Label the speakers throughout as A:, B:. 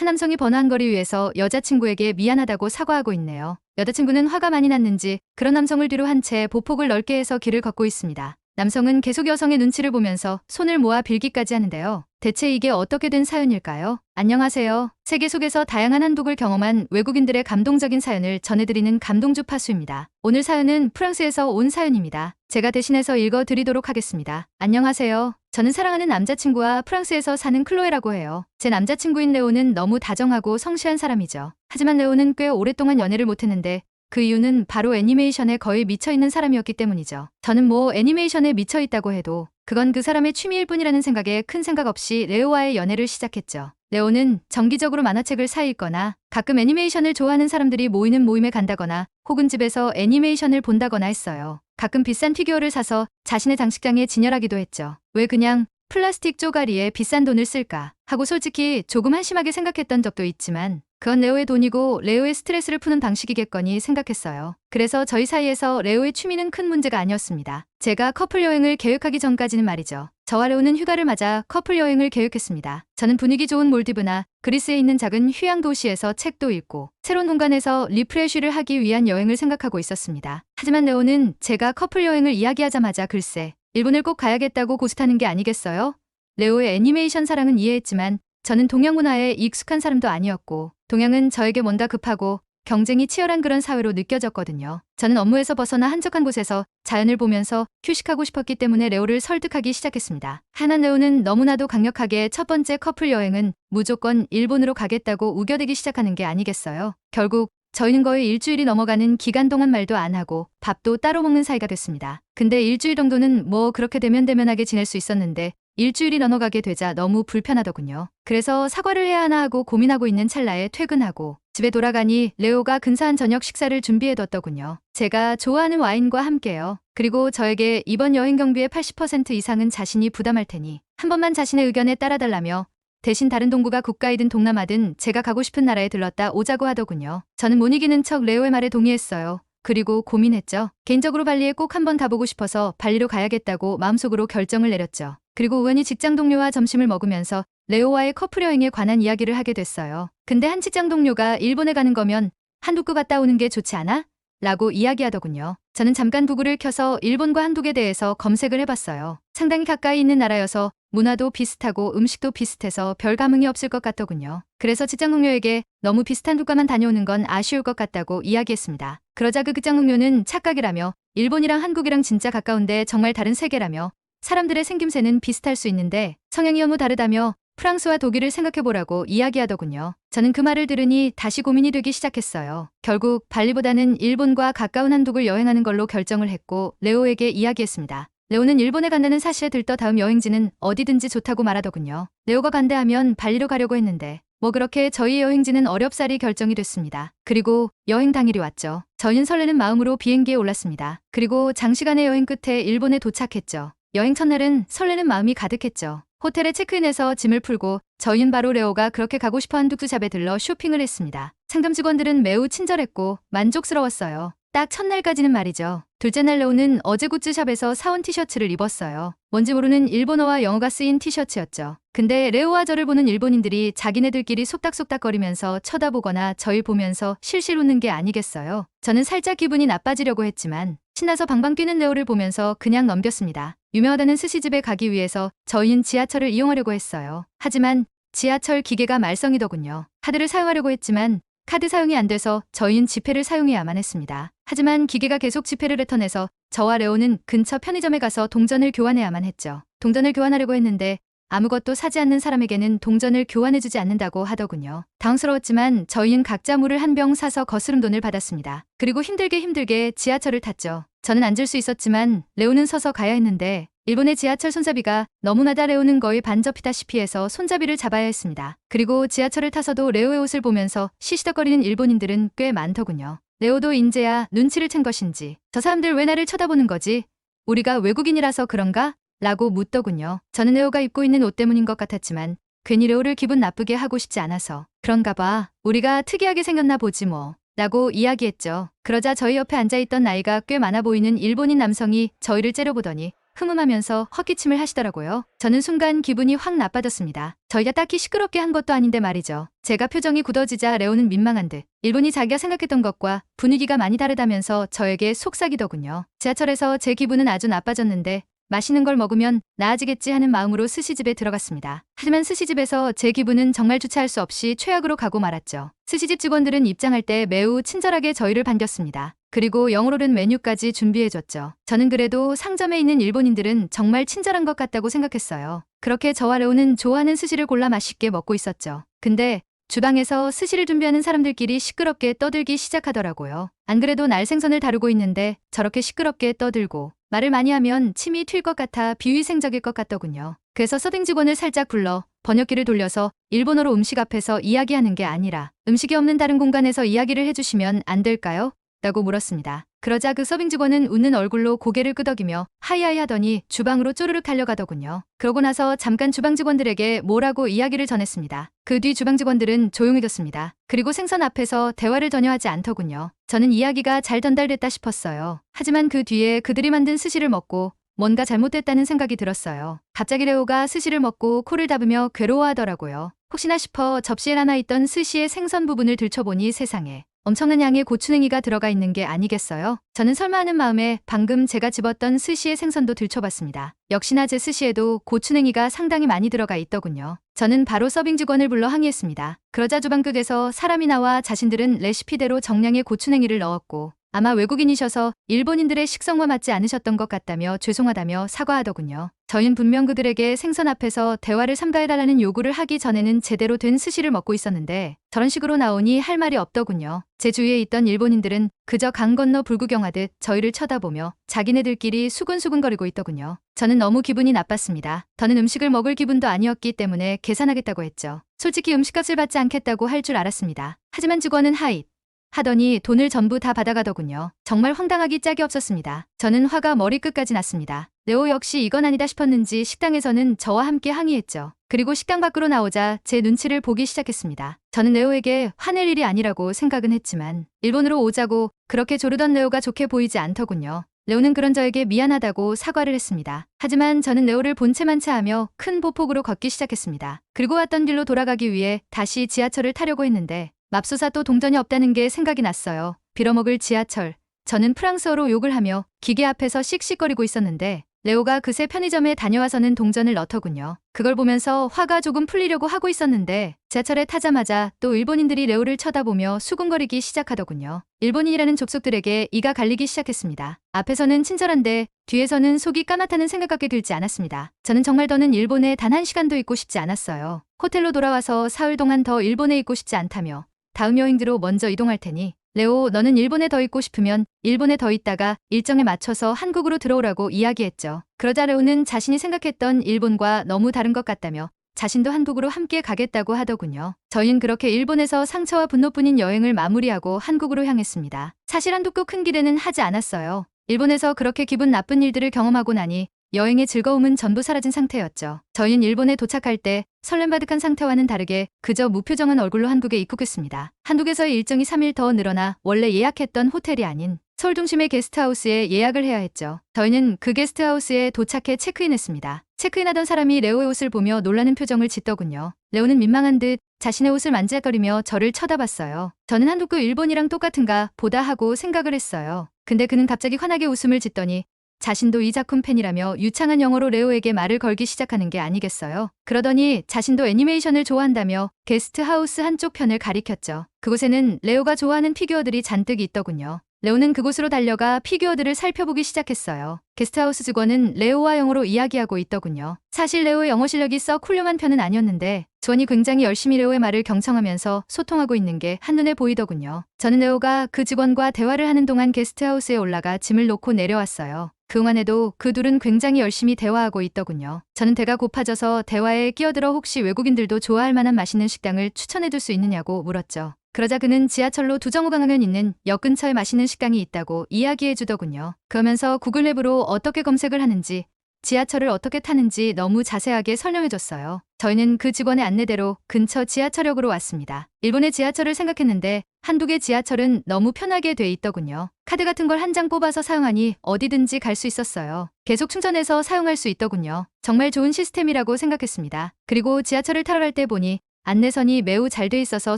A: 한 남성이 번화한 거리 위에서 여자친구에게 미안하다고 사과하고 있네요. 여자친구는 화가 많이 났는지 그런 남성을 뒤로 한 채 보폭을 넓게 해서 길을 걷고 있습니다. 남성은 계속 여성의 눈치를 보면서 손을 모아 빌기까지 하는데요. 대체 이게 어떻게 된 사연일까요? 안녕하세요. 세계 속에서 다양한 한복을 경험한 외국인들의 감동적인 사연을 전해드리는 감동주 파수입니다. 오늘 사연은 프랑스에서 온 사연입니다. 제가 대신해서 읽어드리도록 하겠습니다. 안녕하세요. 저는 사랑하는 남자친구와 프랑스에서 사는 클로에라고 해요. 제 남자친구인 레오는 너무 다정하고 성실한 사람이죠. 하지만 레오는 꽤 오랫동안 연애를 못했는데 그 이유는 바로 애니메이션에 거의 미쳐있는 사람이었기 때문이죠. 저는 뭐 애니메이션에 미쳐있다고 해도 그건 그 사람의 취미일 뿐이라는 생각에 큰 생각 없이 레오와의 연애를 시작했죠. 레오는 정기적으로 만화책을 사 읽거나 가끔 애니메이션을 좋아하는 사람들이 모이는 모임에 간다거나 혹은 집에서 애니메이션을 본다거나 했어요. 가끔 비싼 피규어를 사서 자신의 장식장에 진열하기도 했죠. 왜 그냥 플라스틱 쪼가리에 비싼 돈을 쓸까 하고 솔직히 조금 한심하게 생각했던 적도 있지만 그건 레오의 돈이고 레오의 스트레스를 푸는 방식이겠거니 생각했어요. 그래서 저희 사이에서 레오의 취미는 큰 문제가 아니었습니다. 제가 커플 여행을 계획하기 전까지는 말이죠. 저와 레오는 휴가를 맞아 커플 여행을 계획했습니다. 저는 분위기 좋은 몰디브나 그리스에 있는 작은 휴양 도시에서 책도 읽고 새로운 공간에서 리프레쉬를 하기 위한 여행을 생각하고 있었습니다. 하지만 레오는 제가 커플 여행을 이야기하자마자 글쎄 일본을 꼭 가야겠다고 고스타는 게 아니겠어요? 레오의 애니메이션 사랑은 이해했지만 저는 동양 문화에 익숙한 사람도 아니었고 동양은 저에게 뭔가 급하고 경쟁이 치열한 그런 사회로 느껴졌거든요. 저는 업무에서 벗어나 한적한 곳에서 자연을 보면서 휴식하고 싶었기 때문에 레오를 설득하기 시작했습니다. 하지만 레오는 너무나도 강력하게 첫 번째 커플 여행은 무조건 일본으로 가겠다고 우겨대기 시작하는 게 아니겠어요? 결국 저희는 거의 일주일이 넘어가는 기간 동안 말도 안 하고 밥도 따로 먹는 사이가 됐습니다. 근데 일주일 정도는 뭐 그렇게 대면대면하게 지낼 수 있었는데 일주일이 넘어가게 되자 너무 불편하더군요. 그래서 사과를 해야 하나 하고 고민하고 있는 찰나에 퇴근하고 집에 돌아가니 레오가 근사한 저녁 식사를 준비해뒀더군요. 제가 좋아하는 와인과 함께요. 그리고 저에게 이번 여행 경비의 80% 이상은 자신이 부담할 테니 한 번만 자신의 의견에 따라달라며 대신 다른 동북아 국가이든 동남아든 제가 가고 싶은 나라에 들렀다 오자고 하더군요. 저는 못 이기는 척 레오의 말에 동의했어요. 그리고 고민했죠. 개인적으로 발리에 꼭 한번 가보고 싶어서 발리로 가야겠다고 마음속으로 결정을 내렸죠. 그리고 우연히 직장 동료와 점심을 먹으면서 레오와의 커플 여행에 관한 이야기를 하게 됐어요. 근데 한 직장 동료가 일본에 가는 거면 한국도 갔다 오는 게 좋지 않아? 라고 이야기하더군요. 저는 잠깐 구글을 켜서 일본과 한국에 대해서 검색을 해봤어요. 상당히 가까이 있는 나라여서 문화도 비슷하고 음식도 비슷해서 별 감흥이 없을 것 같더군요. 그래서 직장 동료에게 너무 비슷한 국가만 다녀오는 건 아쉬울 것 같다고 이야기했습니다. 그러자 그 직장 동료는 착각이라며 일본이랑 한국이랑 진짜 가까운데 정말 다른 세계라며 사람들의 생김새는 비슷할 수 있는데 성향이 너무 다르다며 프랑스와 독일을 생각해보라고 이야기하더군요. 저는 그 말을 들으니 다시 고민이 되기 시작했어요. 결국 발리보다는 일본과 가까운 한국을 여행하는 걸로 결정을 했고 레오에게 이야기했습니다. 레오는 일본에 간다는 사실에 들떠 다음 여행지는 어디든지 좋다고 말하더군요. 레오가 간대하면 발리로 가려고 했는데 뭐 그렇게 저희의 여행지는 어렵사리 결정이 됐습니다. 그리고 여행 당일이 왔죠. 저희는 설레는 마음으로 비행기에 올랐습니다. 그리고 장시간의 여행 끝에 일본에 도착했죠. 여행 첫날은 설레는 마음이 가득했죠. 호텔에 체크인해서 짐을 풀고 저희는 바로 레오가 그렇게 가고 싶어한 뚝뚝샵에 들러 쇼핑을 했습니다. 상점 직원들은 매우 친절했고 만족스러웠어요. 딱 첫날까지는 말이죠. 둘째 날 레오는 어제 굿즈샵에서 사온 티셔츠를 입었어요. 뭔지 모르는 일본어와 영어가 쓰인 티셔츠였죠. 근데 레오와 저를 보는 일본인들이 자기네들끼리 속닥속닥거리면서 쳐다보거나 저희 보면서 실실 웃는 게 아니겠어요. 저는 살짝 기분이 나빠지려고 했지만 신나서 방방 뛰는 레오를 보면서 그냥 넘겼습니다. 유명하다는 스시집에 가기 위해서 저희는 지하철을 이용하려고 했어요. 하지만 지하철 기계가 말썽이더군요. 카드를 사용하려고 했지만 카드 사용이 안 돼서 저희는 지폐를 사용해야만 했습니다. 하지만 기계가 계속 지폐를 레턴해서 저와 레오는 근처 편의점에 가서 동전을 교환해야만 했죠. 동전을 교환하려고 했는데 아무것도 사지 않는 사람에게는 동전을 교환해주지 않는다고 하더군요. 당황스러웠지만 저희는 각자 물을 한 병 사서 거스름 돈을 받았습니다. 그리고 힘들게 지하철을 탔죠. 저는 앉을 수 있었지만 레오는 서서 가야 했는데 일본의 지하철 손잡이가 너무나다 레오는 거의 반접히다시피 해서 손잡이를 잡아야 했습니다. 그리고 지하철을 타서도 레오의 옷을 보면서 시시덕거리는 일본인들은 꽤 많더군요. 레오도 인제야 눈치를 챈 것인지 저 사람들 왜 나를 쳐다보는 거지? 우리가 외국인이라서 그런가? 라고 묻더군요. 저는 레오가 입고 있는 옷 때문인 것 같았지만 괜히 레오를 기분 나쁘게 하고 싶지 않아서 그런가 봐. 우리가 특이하게 생겼나 보지 뭐. 라고 이야기했죠. 그러자 저희 옆에 앉아있던 나이가 꽤 많아 보이는 일본인 남성이 저희를 째려보더니 흠흠하면서 헛기침을 하시더라고요. 저는 순간 기분이 확 나빠졌습니다. 저희가 딱히 시끄럽게 한 것도 아닌데 말이죠. 제가 표정이 굳어지자 레오는 민망한 듯 일본이 자기가 생각했던 것과 분위기가 많이 다르다면서 저에게 속삭이더군요. 지하철에서 제 기분은 아주 나빠졌는데 맛있는 걸 먹으면 나아지겠지 하는 마음으로 스시집에 들어갔습니다. 하지만 스시집에서 제 기분은 정말 주체할 수 없이 최악으로 가고 말았죠. 스시집 직원들은 입장할 때 매우 친절하게 저희를 반겼습니다. 그리고 영어로는 메뉴까지 준비해줬죠. 저는 그래도 상점에 있는 일본인들은 정말 친절한 것 같다고 생각했어요. 그렇게 저와 레오는 좋아하는 스시를 골라 맛있게 먹고 있었죠. 근데 주방에서 스시를 준비하는 사람들끼리 시끄럽게 떠들기 시작하더라고요. 안 그래도 날 생선을 다루고 있는데 저렇게 시끄럽게 떠들고 말을 많이 하면 침이 튈 것 같아 비위생적일 것 같더군요. 그래서 서빙 직원을 살짝 불러 번역기를 돌려서 일본어로 음식 앞에서 이야기하는 게 아니라 음식이 없는 다른 공간에서 이야기를 해주시면 안 될까요? 라고 물었습니다. 그러자 그 서빙 직원은 웃는 얼굴로 고개를 끄덕이며 하이하이 하더니 주방으로 쪼르륵 달려가더군요. 그러고 나서 잠깐 주방 직원들에게 뭐라고 이야기를 전했습니다. 그 뒤 주방 직원들은 조용해졌습니다. 그리고 생선 앞에서 대화를 전혀 하지 않더군요. 저는 이야기가 잘 전달됐다 싶었어요. 하지만 그 뒤에 그들이 만든 스시를 먹고 뭔가 잘못됐다는 생각이 들었어요. 갑자기 레오가 스시를 먹고 코를 다으며 괴로워하더라고요. 혹시나 싶어 접시에 남아있던 스시의 생선 부분을 들춰보니 세상에 엄청난 양의 고추냉이가 들어가 있는 게 아니겠어요? 저는 설마 하는 마음에 방금 제가 집었던 스시의 생선도 들춰봤습니다. 역시나 제 스시에도 고추냉이가 상당히 많이 들어가 있더군요. 저는 바로 서빙 직원을 불러 항의했습니다. 그러자 주방극에서 사람이 나와 자신들은 레시피대로 정량의 고추냉이를 넣었고 아마 외국인이셔서 일본인들의 식성과 맞지 않으셨던 것 같다며 죄송하다며 사과하더군요. 저희는 분명 그들에게 생선 앞에서 대화를 삼가해달라는 요구를 하기 전에는 제대로 된 스시를 먹고 있었는데 저런 식으로 나오니 할 말이 없더군요. 제 주위에 있던 일본인들은 그저 강 건너 불구경하듯 저희를 쳐다보며 자기네들끼리 수근수근거리고 있더군요. 저는 너무 기분이 나빴습니다. 더는 음식을 먹을 기분도 아니었기 때문에 계산하겠다고 했죠. 솔직히 음식값을 받지 않겠다고 할 줄 알았습니다. 하지만 직원은 하잇 하더니 돈을 전부 다 받아가더군요. 정말 황당하기 짝이 없었습니다. 저는 화가 머리끝까지 났습니다. 레오 역시 이건 아니다 싶었는지 식당에서는 저와 함께 항의했죠. 그리고 식당 밖으로 나오자 제 눈치를 보기 시작했습니다. 저는 레오에게 화낼 일이 아니라고 생각은 했지만 일본으로 오자고 그렇게 조르던 레오가 좋게 보이지 않더군요. 레오는 그런 저에게 미안하다고 사과를 했습니다. 하지만 저는 레오를 본체만체하며 큰 보폭으로 걷기 시작했습니다. 그리고 왔던 길로 돌아가기 위해 다시 지하철을 타려고 했는데 맙소사 또 동전이 없다는 게 생각이 났어요. 빌어먹을 지하철. 저는 프랑스어로 욕을 하며 기계 앞에서 씩씩거리고 있었는데 레오가 그새 편의점에 다녀와서는 동전을 넣더군요. 그걸 보면서 화가 조금 풀리려고 하고 있었는데 지하철에 타자마자 또 일본인들이 레오를 쳐다보며 수군거리기 시작하더군요. 일본인이라는 족속들에게 이가 갈리기 시작했습니다. 앞에서는 친절한데 뒤에서는 속이 까맣다는 생각밖에 들지 않았습니다. 저는 정말 더는 일본에 단 한 시간도 있고 싶지 않았어요. 호텔로 돌아와서 사흘 동안 더 일본에 있고 싶지 않다며 다음 여행지로 먼저 이동할 테니 레오, 너는 일본에 더 있고 싶으면 일본에 더 있다가 일정에 맞춰서 한국으로 들어오라고 이야기했죠. 그러자 레오는 자신이 생각했던 일본과 너무 다른 것 같다며 자신도 한국으로 함께 가겠다고 하더군요. 저희는 그렇게 일본에서 상처와 분노뿐인 여행을 마무리하고 한국으로 향했습니다. 사실 한국도 큰 기대는 하지 않았어요. 일본에서 그렇게 기분 나쁜 일들을 경험하고 나니 여행의 즐거움은 전부 사라진 상태였죠. 저희는 일본에 도착할 때 설렘바득한 상태와는 다르게 그저 무표정한 얼굴로 한국에 입국했습니다. 한국에서의 일정이 3일 더 늘어나 원래 예약했던 호텔이 아닌 서울 중심의 게스트하우스에 예약을 해야 했죠. 저희는 그 게스트하우스에 도착해 체크인했습니다. 체크인하던 사람이 레오의 옷을 보며 놀라는 표정을 짓더군요. 레오는 민망한 듯 자신의 옷을 만지작거리며 저를 쳐다봤어요. 저는 한국도 일본이랑 똑같은가 보다 하고 생각을 했어요. 근데 그는 갑자기 환하게 웃음을 짓더니 자신도 이 작품 팬이라며 유창한 영어로 레오에게 말을 걸기 시작하는 게 아니겠어요. 그러더니 자신도 애니메이션을 좋아한다며 게스트하우스 한쪽 편을 가리켰죠. 그곳에는 레오가 좋아하는 피규어들이 잔뜩 있더군요. 레오는 그곳으로 달려가 피규어들을 살펴보기 시작했어요. 게스트하우스 직원은 레오와 영어로 이야기하고 있더군요. 사실 레오의 영어 실력이 썩 훌륭한 편은 아니었는데 직원이 굉장히 열심히 레오의 말을 경청하면서 소통하고 있는 게 한눈에 보이더군요. 저는 레오가 그 직원과 대화를 하는 동안 게스트하우스에 올라가 짐을 놓고 내려왔어요. 그동안에도 그 둘은 굉장히 열심히 대화하고 있더군요. 저는 배가 고파져서 대화에 끼어들어 혹시 외국인들도 좋아할 만한 맛있는 식당을 추천해줄 수 있느냐고 물었죠. 그러자 그는 지하철로 두정호강 하면 있는 역 근처에 맛있는 식당이 있다고 이야기해 주더군요. 그러면서 구글맵으로 어떻게 검색을 하는지 지하철을 어떻게 타는지 너무 자세하게 설명해줬어요. 저희는 그 직원의 안내대로 근처 지하철역으로 왔습니다. 일본의 지하철을 생각했는데 한국의 지하철은 너무 편하게 돼 있더군요. 카드 같은 걸 한 장 뽑아서 사용하니 어디든지 갈 수 있었어요. 계속 충전해서 사용할 수 있더군요. 정말 좋은 시스템이라고 생각했습니다. 그리고 지하철을 타러 갈 때 보니 안내선이 매우 잘 돼 있어서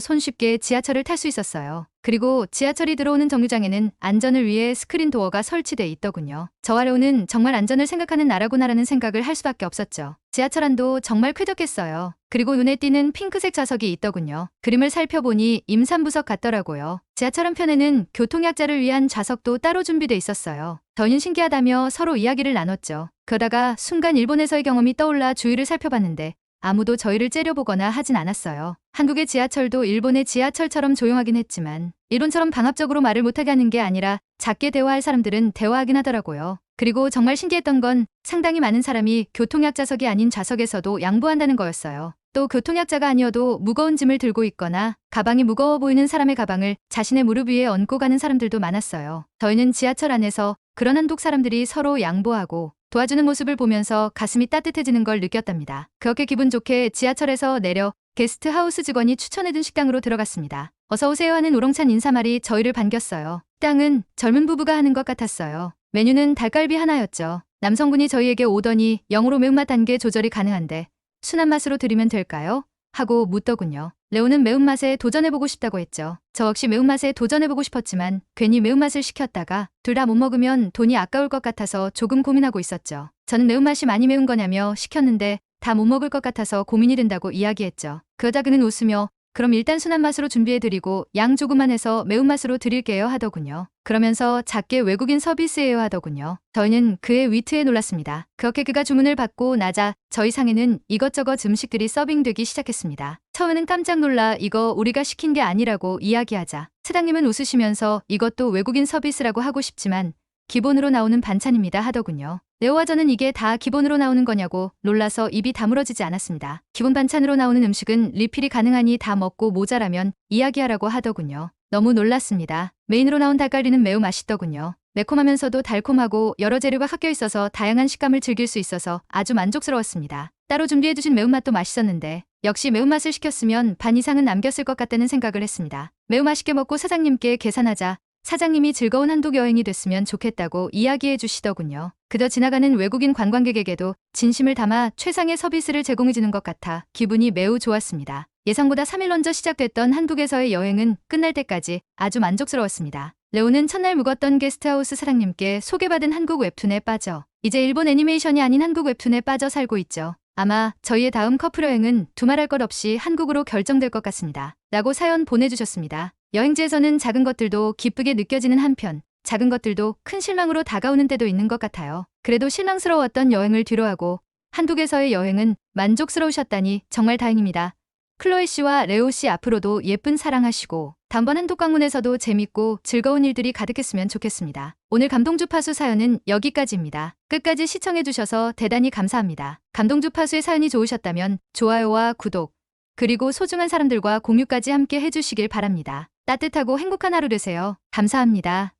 A: 손쉽게 지하철을 탈 수 있었어요. 그리고 지하철이 들어오는 정류장에는 안전을 위해 스크린 도어가 설치돼 있더군요. 저와 레오는 정말 안전을 생각하는 나라구나라는 생각을 할 수밖에 없었죠. 지하철 안도 정말 쾌적했어요. 그리고 눈에 띄는 핑크색 좌석이 있더군요. 그림을 살펴보니 임산부석 같더라고요. 지하철 한편에는 교통약자를 위한 좌석도 따로 준비돼 있었어요. 저희는 신기하다며 서로 이야기를 나눴죠. 그러다가 순간 일본에서의 경험이 떠올라 주위를 살펴봤는데 아무도 저희를 째려보거나 하진 않았어요. 한국의 지하철도 일본의 지하철처럼 조용하긴 했지만 일본처럼 방합적으로 말을 못하게 하는 게 아니라 작게 대화할 사람들은 대화하긴 하더라고요. 그리고 정말 신기했던 건 상당히 많은 사람이 교통약자석이 아닌 좌석에서도 양보한다는 거였어요. 또 교통약자가 아니어도 무거운 짐을 들고 있거나 가방이 무거워 보이는 사람의 가방을 자신의 무릎 위에 얹고 가는 사람들도 많았어요. 저희는 지하철 안에서 그런 한국 사람들이 서로 양보하고 도와주는 모습을 보면서 가슴이 따뜻해지는 걸 느꼈답니다. 그렇게 기분 좋게 지하철에서 내려 게스트하우스 직원이 추천해준 식당으로 들어갔습니다. 어서 오세요 하는 우렁찬 인사말이 저희를 반겼어요. 식당은 젊은 부부가 하는 것 같았어요. 메뉴는 닭갈비 하나였죠. 남성분이 저희에게 오더니 영어로 매운맛 단계 조절이 가능한데 순한 맛으로 드리면 될까요? 하고 묻더군요. 레오는 매운맛에 도전해보고 싶다고 했죠. 저 역시 매운맛에 도전해보고 싶었지만 괜히 매운맛을 시켰다가 둘 다 못 먹으면 돈이 아까울 것 같아서 조금 고민하고 있었죠. 저는 매운맛이 많이 매운 거냐며 시켰는데 다 못 먹을 것 같아서 고민이 된다고 이야기했죠. 그러자 그는 웃으며 그럼 일단 순한 맛으로 준비해드리고 양 조금만 해서 매운맛으로 드릴게요 하더군요. 그러면서 작게 외국인 서비스예요 하더군요. 저희는 그의 위트에 놀랐습니다. 그렇게 그가 주문을 받고 나자 저희 상에는 이것저것 음식들이 서빙되기 시작했습니다. 처음에는 깜짝 놀라 이거 우리가 시킨 게 아니라고 이야기하자 사장님은 웃으시면서 이것도 외국인 서비스라고 하고 싶지만 기본으로 나오는 반찬입니다 하더군요. 레오와 저는 이게 다 기본으로 나오는 거냐고 놀라서 입이 다물어지지 않았습니다. 기본 반찬으로 나오는 음식은 리필이 가능하니 다 먹고 모자라면 이야기하라고 하더군요. 너무 놀랐습니다. 메인으로 나온 닭갈비는 매우 맛있더군요. 매콤하면서도 달콤하고 여러 재료가 섞여 있어서 다양한 식감을 즐길 수 있어서 아주 만족스러웠습니다. 따로 준비해주신 매운맛도 맛있었는데 역시 매운맛을 시켰으면 반 이상은 남겼을 것 같다는 생각을 했습니다. 매우 맛있게 먹고 사장님께 계산하자 사장님이 즐거운 한국 여행이 됐으면 좋겠다고 이야기해 주시더군요. 그저 지나가는 외국인 관광객에게도 진심을 담아 최상의 서비스를 제공해 주는 것 같아 기분이 매우 좋았습니다. 예상보다 3일 먼저 시작됐던 한국에서의 여행은 끝날 때까지 아주 만족스러웠습니다. 레오는 첫날 묵었던 게스트하우스 사장님께 소개받은 한국 웹툰에 빠져 이제 일본 애니메이션이 아닌 한국 웹툰에 빠져 살고 있죠. 아마 저희의 다음 커플 여행은 두말할 것 없이 한국으로 결정될 것 같습니다. 라고 사연 보내주셨습니다. 여행지에서는 작은 것들도 기쁘게 느껴지는 한편 작은 것들도 큰 실망으로 다가오는 때도 있는 것 같아요. 그래도 실망스러웠던 여행을 뒤로하고 한국에서의 여행은 만족스러우셨다니 정말 다행입니다. 클로에 씨와 레오 씨 앞으로도 예쁜 사랑하시고 다음번 한국 방문에서도 재밌고 즐거운 일들이 가득했으면 좋겠습니다. 오늘 감동주파수 사연은 여기까지입니다. 끝까지 시청해주셔서 대단히 감사합니다. 감동주파수의 사연이 좋으셨다면 좋아요와 구독 그리고 소중한 사람들과 공유까지 함께 해주시길 바랍니다. 따뜻하고 행복한 하루 되세요. 감사합니다.